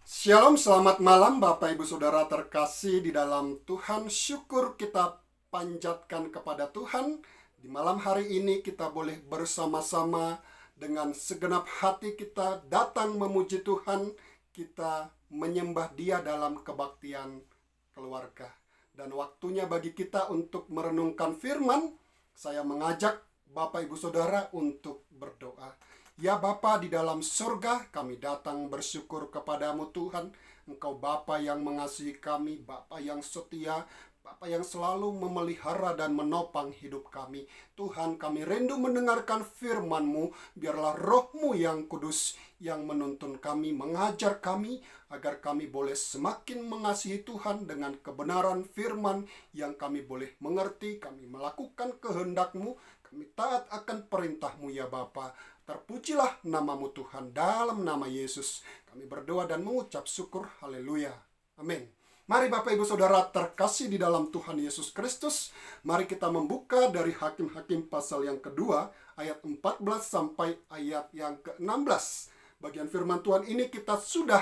Shalom, selamat malam Bapak Ibu Saudara terkasih di dalam Tuhan. Syukur kita panjatkan kepada Tuhan. Di malam hari ini kita boleh bersama-sama dengan segenap hati kita datang memuji Tuhan. Kita menyembah Dia dalam kebaktian keluarga. Dan waktunya bagi kita untuk merenungkan firman. Saya mengajak Bapak Ibu Saudara untuk berdoa. Ya Bapa di dalam surga, kami datang bersyukur kepadamu Tuhan. Engkau Bapa yang mengasihi kami, Bapa yang setia, Bapa yang selalu memelihara dan menopang hidup kami. Tuhan, kami rindu mendengarkan firman-Mu. Biarlah Roh-Mu yang kudus yang menuntun kami, mengajar kami, agar kami boleh semakin mengasihi Tuhan dengan kebenaran firman yang kami boleh mengerti. Kami melakukan kehendak-Mu, kami taat akan perintah-Mu ya Bapa. Terpujilah namamu Tuhan, dalam nama Yesus kami berdoa dan mengucap syukur. Haleluya. Amin. Mari Bapak Ibu Saudara terkasih di dalam Tuhan Yesus Kristus. Mari kita membuka dari Hakim-Hakim pasal yang kedua, ayat 14 sampai ayat yang ke-16. Bagian firman Tuhan ini kita sudah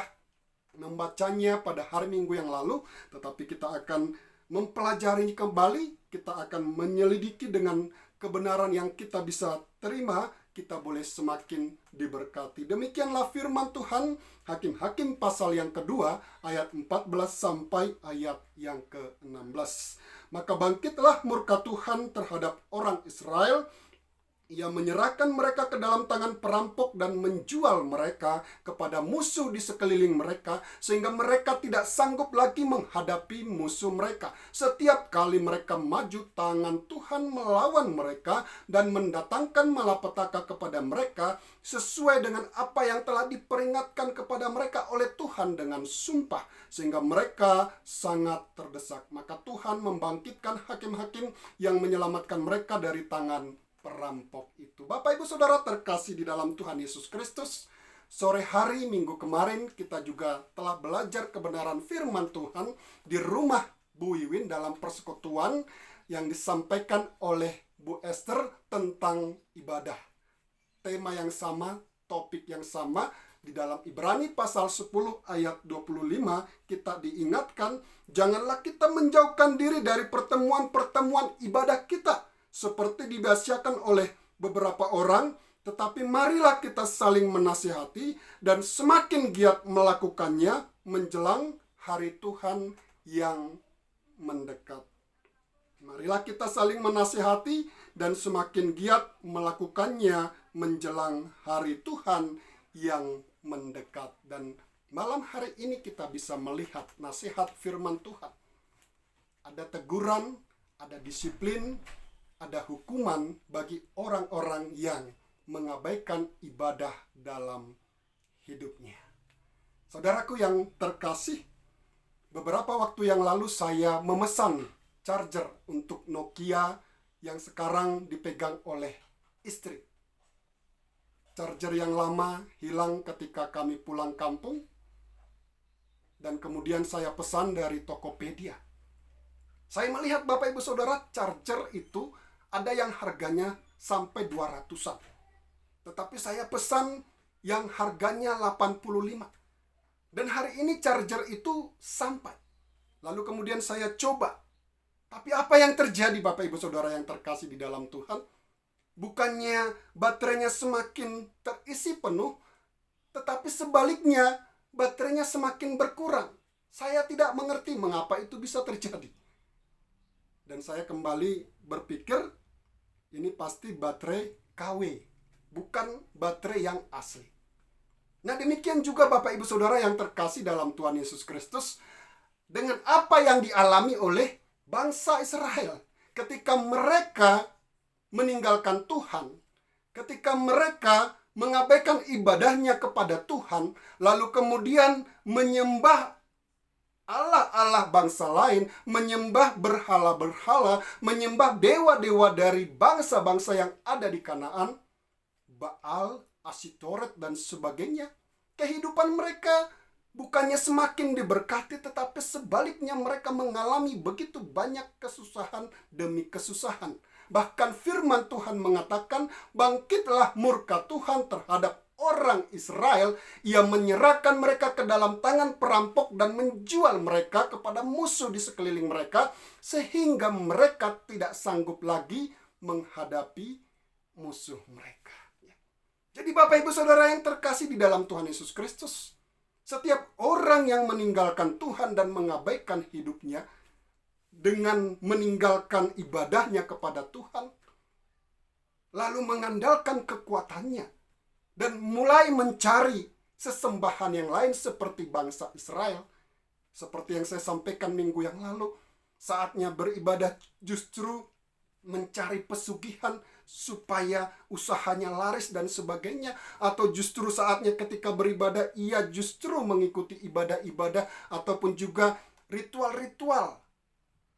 membacanya pada hari Minggu yang lalu, tetapi kita akan mempelajari kembali. Kita akan menyelidiki dengan kebenaran yang kita bisa terima. Kita boleh semakin diberkati. Demikianlah firman Tuhan, Hakim-Hakim pasal yang kedua, ayat 14 sampai ayat yang ke-16. Maka bangkitlah murka Tuhan terhadap orang Israel. Ia menyerahkan mereka ke dalam tangan perampok dan menjual mereka kepada musuh di sekeliling mereka, sehingga mereka tidak sanggup lagi menghadapi musuh mereka. Setiap kali mereka maju, tangan Tuhan melawan mereka dan mendatangkan malapetaka kepada mereka, sesuai dengan apa yang telah diperingatkan kepada mereka oleh Tuhan dengan sumpah, sehingga mereka sangat terdesak. Maka Tuhan membangkitkan hakim-hakim yang menyelamatkan mereka dari tangan perampok itu. Bapak Ibu Saudara terkasih di dalam Tuhan Yesus Kristus, sore hari Minggu kemarin kita juga telah belajar kebenaran firman Tuhan di rumah Bu Wiwin dalam persekutuan yang disampaikan oleh Bu Esther tentang ibadah. Tema yang sama, topik yang sama. Di dalam Ibrani pasal 10 ayat 25 kita diingatkan, janganlah kita menjauhkan diri dari pertemuan-pertemuan ibadah kita seperti dibiasakan oleh beberapa orang, tetapi marilah kita saling menasihati dan semakin giat melakukannya menjelang hari Tuhan yang mendekat. Marilah kita saling menasihati dan semakin giat melakukannya menjelang hari Tuhan yang mendekat. Dan malam hari ini kita bisa melihat nasihat firman Tuhan. Ada teguran, ada disiplin, ada hukuman bagi orang-orang yang mengabaikan ibadah dalam hidupnya. Saudaraku yang terkasih, beberapa waktu yang lalu saya memesan charger untuk Nokia yang sekarang dipegang oleh istri. Charger yang lama hilang ketika kami pulang kampung, dan kemudian saya pesan dari Tokopedia. Saya melihat Bapak Ibu Saudara, charger itu ada yang harganya sampai 200-an. Tetapi saya pesan yang harganya 85. Dan hari ini charger itu sampai. Lalu kemudian saya coba. Tapi apa yang terjadi Bapak Ibu Saudara yang terkasih di dalam Tuhan? Bukannya baterainya semakin terisi penuh, tetapi sebaliknya baterainya semakin berkurang. Saya tidak mengerti mengapa itu bisa terjadi. Dan saya kembali berpikir, ini pasti baterai KW, bukan baterai yang asli. Nah demikian juga Bapak Ibu Saudara yang terkasih dalam Tuhan Yesus Kristus, dengan apa yang dialami oleh bangsa Israel ketika mereka meninggalkan Tuhan, ketika mereka mengabaikan ibadahnya kepada Tuhan, lalu kemudian menyembah Allah-Allah bangsa lain, menyembah berhala-berhala, menyembah dewa-dewa dari bangsa-bangsa yang ada di Kanaan, Baal, Asitoret, dan sebagainya. Kehidupan mereka bukannya semakin diberkati, tetapi sebaliknya mereka mengalami begitu banyak kesusahan demi kesusahan. Bahkan firman Tuhan mengatakan, bangkitlah murka Tuhan terhadap orang Israel, ia menyerahkan mereka ke dalam tangan perampok dan menjual mereka kepada musuh di sekeliling mereka, sehingga mereka tidak sanggup lagi menghadapi musuh mereka. Jadi Bapak Ibu Saudara yang terkasih di dalam Tuhan Yesus Kristus, setiap orang yang meninggalkan Tuhan dan mengabaikan hidupnya dengan meninggalkan ibadahnya kepada Tuhan, lalu mengandalkan kekuatannya dan mulai mencari sesembahan yang lain seperti bangsa Israel, seperti yang saya sampaikan minggu yang lalu, saatnya beribadah justru mencari pesugihan supaya usahanya laris dan sebagainya, atau justru saatnya ketika beribadah ia justru mengikuti ibadah-ibadah ataupun juga ritual-ritual,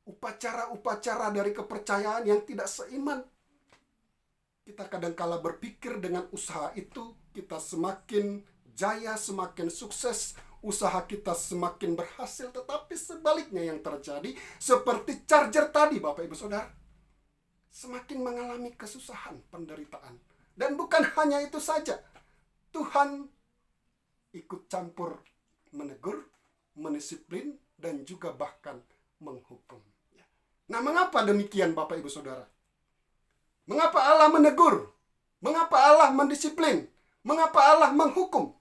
upacara-upacara dari kepercayaan yang tidak seiman. Kita kadangkala berpikir dengan usaha itu kita semakin jaya, semakin sukses, usaha kita semakin berhasil, tetapi sebaliknya yang terjadi seperti charger tadi Bapak Ibu Saudara, semakin mengalami kesusahan, penderitaan. Dan bukan hanya itu saja, Tuhan ikut campur menegur, mendisiplin, dan juga bahkan menghukum. Nah, mengapa demikian Bapak Ibu Saudara? Mengapa Allah menegur? Mengapa Allah mendisiplin? Mengapa Allah menghukum?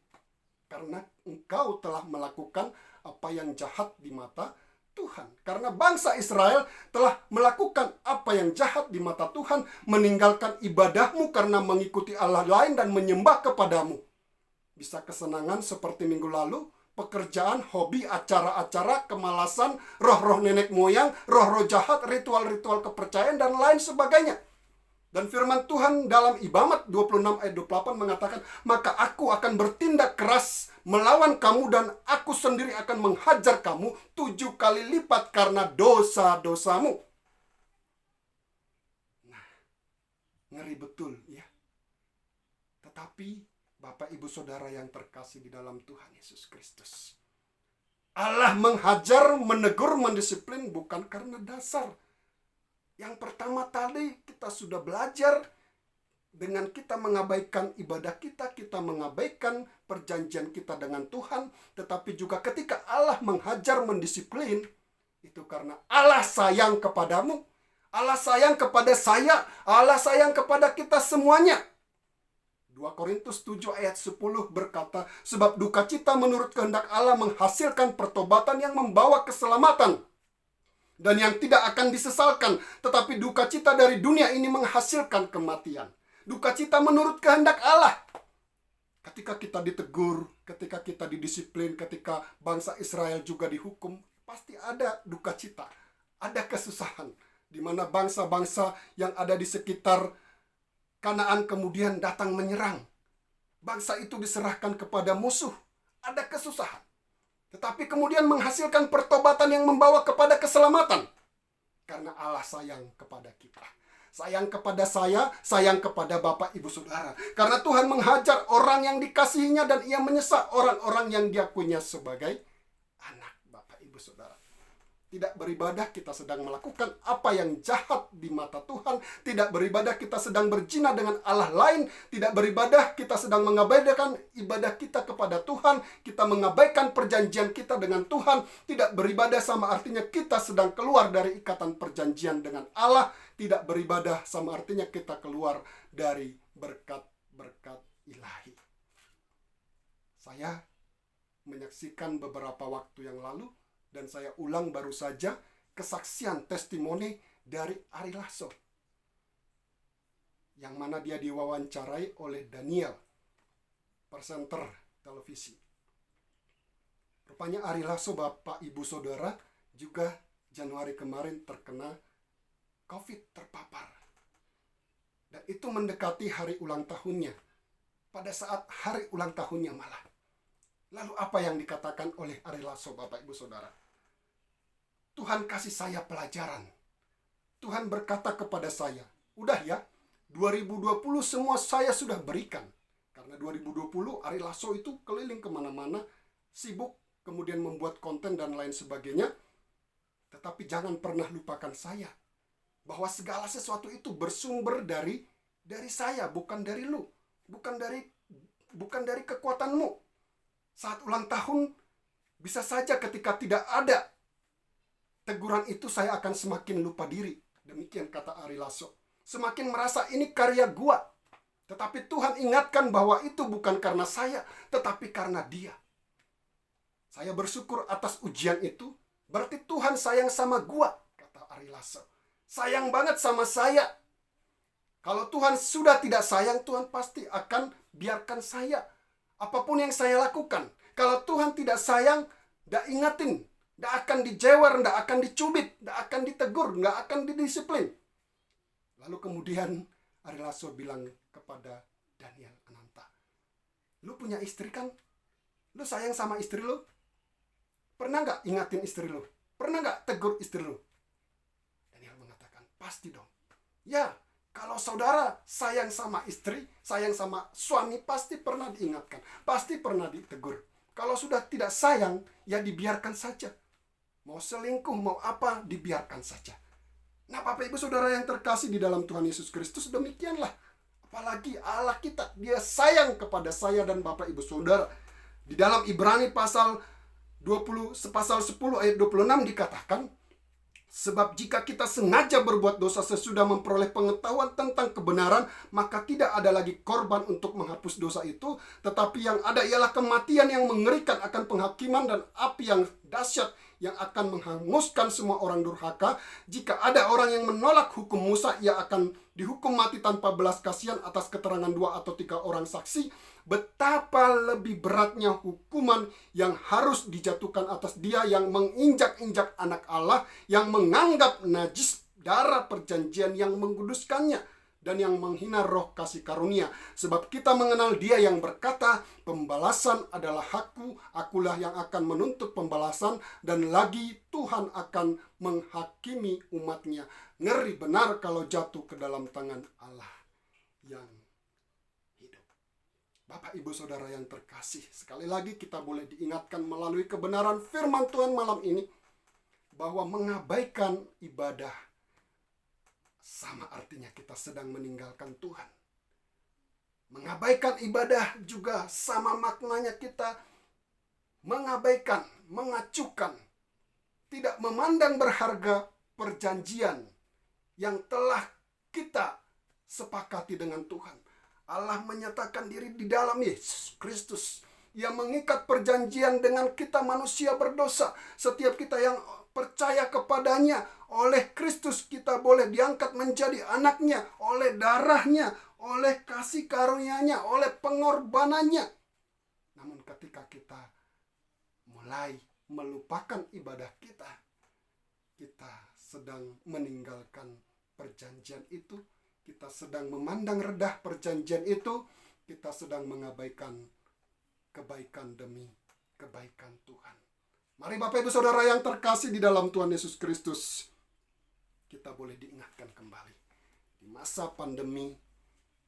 Karena engkau telah melakukan apa yang jahat di mata Tuhan. Karena bangsa Israel telah melakukan apa yang jahat di mata Tuhan, meninggalkan ibadahmu karena mengikuti Allah lain dan menyembah kepadamu. Bisa kesenangan seperti minggu lalu, pekerjaan, hobi, acara-acara, kemalasan, roh-roh nenek moyang, roh-roh jahat, ritual-ritual kepercayaan, dan lain sebagainya. Dan firman Tuhan dalam Ibamat 26 ayat 28 mengatakan, maka aku akan bertindak keras melawan kamu dan aku sendiri akan menghajar kamu 7 kali lipat karena dosa-dosamu. Nah, ngeri betul ya. Tetapi Bapak Ibu Saudara yang terkasih di dalam Tuhan Yesus Kristus, Allah menghajar, menegur, mendisiplin bukan karena dasar. Yang pertama tadi kita sudah belajar, dengan kita mengabaikan ibadah kita, kita mengabaikan perjanjian kita dengan Tuhan. Tetapi juga ketika Allah menghajar, mendisiplin, itu karena Allah sayang kepadamu, Allah sayang kepada saya, Allah sayang kepada kita semuanya. 2 Korintus 7 ayat 10 berkata, sebab duka cita menurut kehendak Allah menghasilkan pertobatan yang membawa keselamatan, dan yang tidak akan disesalkan. Tetapi duka cita dari dunia ini menghasilkan kematian. Duka cita menurut kehendak Allah. Ketika kita ditegur, ketika kita didisiplin, ketika bangsa Israel juga dihukum, pasti ada duka cita, ada kesusahan. Di mana bangsa-bangsa yang ada di sekitar Kanaan kemudian datang menyerang. Bangsa itu diserahkan kepada musuh. Ada kesusahan. Tetapi kemudian menghasilkan pertobatan yang membawa kepada keselamatan. Karena Allah sayang kepada kita. Sayang kepada saya, sayang kepada Bapak Ibu Saudara. Karena Tuhan menghajar orang yang dikasihinya dan ia menyesal orang-orang yang diakuinya sebagai anak. Bapak Ibu Saudara, tidak beribadah kita sedang melakukan apa yang jahat di mata Tuhan. Tidak beribadah kita sedang berzina dengan Allah lain. Tidak beribadah kita sedang mengabaikan ibadah kita kepada Tuhan. Kita mengabaikan perjanjian kita dengan Tuhan. Tidak beribadah sama artinya kita sedang keluar dari ikatan perjanjian dengan Allah. Tidak beribadah sama artinya kita keluar dari berkat-berkat ilahi. Saya menyaksikan beberapa waktu yang lalu, dan saya ulang baru saja kesaksian testimoni dari Ari Lasso, yang mana dia diwawancarai oleh Daniel, presenter televisi. Rupanya Ari Lasso, Bapak Ibu Saudara, juga Januari kemarin terkena COVID, terpapar. Dan itu mendekati hari ulang tahunnya. Pada saat hari ulang tahunnya malah. Lalu apa yang dikatakan oleh Ari Lasso, Bapak Ibu Saudara? Tuhan kasih saya pelajaran. Tuhan berkata kepada saya, udah ya, 2020 semua saya sudah berikan. Karena 2020 Ari Lasso itu keliling kemana-mana, sibuk, kemudian membuat konten dan lain sebagainya. Tetapi jangan pernah lupakan saya. Bahwa segala sesuatu itu bersumber dari saya, bukan dari lu. Bukan dari bukan dari kekuatanmu. Saat ulang tahun, bisa saja ketika tidak ada teguran itu saya akan semakin lupa diri. Demikian kata Ari Lasso. Semakin merasa ini karya gua. Tetapi Tuhan ingatkan bahwa itu bukan karena saya, tetapi karena Dia. Saya bersyukur atas ujian itu. Berarti Tuhan sayang sama gua, kata Ari Lasso. Sayang banget sama saya. Kalau Tuhan sudah tidak sayang, Tuhan pasti akan biarkan saya. Apapun yang saya lakukan. Kalau Tuhan tidak sayang, tidak ingatin. Tidak akan dijewer, tidak akan dicubit, tidak akan ditegur, tidak akan didisiplin. Lalu kemudian Ari Lasso bilang kepada Daniel Ananta, lu punya istri kan? Lu sayang sama istri lu? Pernah nggak ingatin istri lu? Pernah nggak tegur istri lu? Daniel mengatakan, pasti dong. Ya, kalau saudara sayang sama istri, sayang sama suami, pasti pernah diingatkan. Pasti pernah ditegur. Kalau sudah tidak sayang, ya dibiarkan saja. Mau selingkuh, mau apa, dibiarkan saja. Nah, Bapak Ibu Saudara yang terkasih di dalam Tuhan Yesus Kristus, demikianlah. Apalagi Allah kita, Dia sayang kepada saya dan Bapak Ibu Saudara. Di dalam Ibrani pasal 10 ayat 26 dikatakan, sebab jika kita sengaja berbuat dosa sesudah memperoleh pengetahuan tentang kebenaran, maka tidak ada lagi korban untuk menghapus dosa itu, tetapi yang ada ialah kematian yang mengerikan akan penghakiman dan api yang dahsyat yang akan menghanguskan semua orang durhaka. Jika ada orang yang menolak hukum Musa, ia akan dihukum mati tanpa belas kasihan atas keterangan 2 atau 3 orang saksi. Betapa lebih beratnya hukuman yang harus dijatuhkan atas dia yang menginjak-injak anak Allah, yang menganggap najis darah perjanjian yang menguduskannya, dan yang menghina roh kasih karunia. Sebab kita mengenal Dia yang berkata, pembalasan adalah hakku, akulah yang akan menuntut pembalasan, dan lagi Tuhan akan menghakimi umatnya. Ngeri benar kalau jatuh ke dalam tangan Allah yang hidup. Bapak Ibu Saudara yang terkasih, sekali lagi kita boleh diingatkan melalui kebenaran firman Tuhan malam ini, bahwa mengabaikan ibadah sama artinya kita sedang meninggalkan Tuhan. Mengabaikan ibadah juga sama maknanya kita mengabaikan, mengacukan, tidak memandang berharga perjanjian yang telah kita sepakati dengan Tuhan. Allah menyatakan diri di dalam Yesus Kristus. Ia mengikat perjanjian dengan kita manusia berdosa. Setiap kita yang percaya kepadanya, oleh Kristus kita boleh diangkat menjadi anaknya, oleh darahnya, oleh kasih karunia-Nya, oleh pengorbanannya. Namun ketika kita mulai melupakan ibadah kita, kita sedang meninggalkan perjanjian itu, kita sedang memandang rendah perjanjian itu, kita sedang mengabaikan kebaikan demi kebaikan Tuhan. Mari Bapak Ibu Saudara yang terkasih di dalam Tuhan Yesus Kristus, kita boleh diingatkan kembali. Di masa pandemi,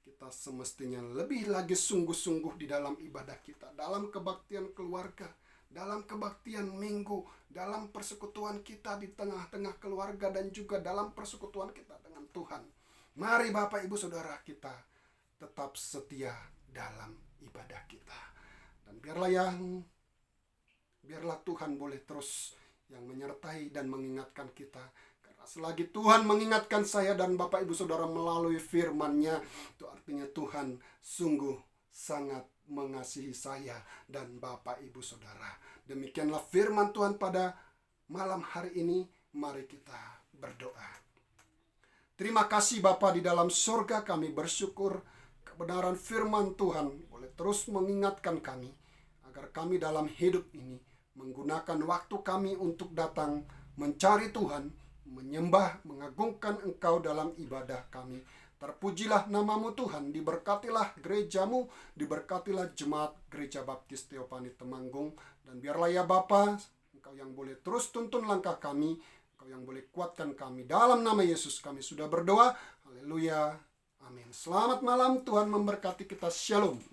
kita semestinya lebih lagi sungguh-sungguh di dalam ibadah kita, dalam kebaktian keluarga, dalam kebaktian minggu, dalam persekutuan kita di tengah-tengah keluarga, dan juga dalam persekutuan kita dengan Tuhan. Mari Bapak Ibu Saudara kita tetap setia dalam ibadah kita. Dan biarlah Tuhan boleh terus yang menyertai dan mengingatkan kita. Karena selagi Tuhan mengingatkan saya dan Bapak Ibu Saudara melalui firman-Nya, itu artinya Tuhan sungguh sangat mengasihi saya dan Bapak Ibu Saudara. Demikianlah firman Tuhan pada malam hari ini. Mari kita berdoa. Terima kasih Bapa di dalam surga, kami bersyukur kebenaran firman Tuhan boleh terus mengingatkan kami, agar kami dalam hidup ini menggunakan waktu kami untuk datang mencari Tuhan, menyembah, mengagungkan Engkau dalam ibadah kami. Terpujilah namamu Tuhan, diberkatilah gerejamu, diberkatilah jemaat Gereja Baptis Teopani Temanggung. Dan biarlah ya Bapa, Engkau yang boleh terus tuntun langkah kami, Engkau yang boleh kuatkan kami. Dalam nama Yesus kami sudah berdoa. Haleluya. Amin. Selamat malam, Tuhan memberkati kita. Shalom.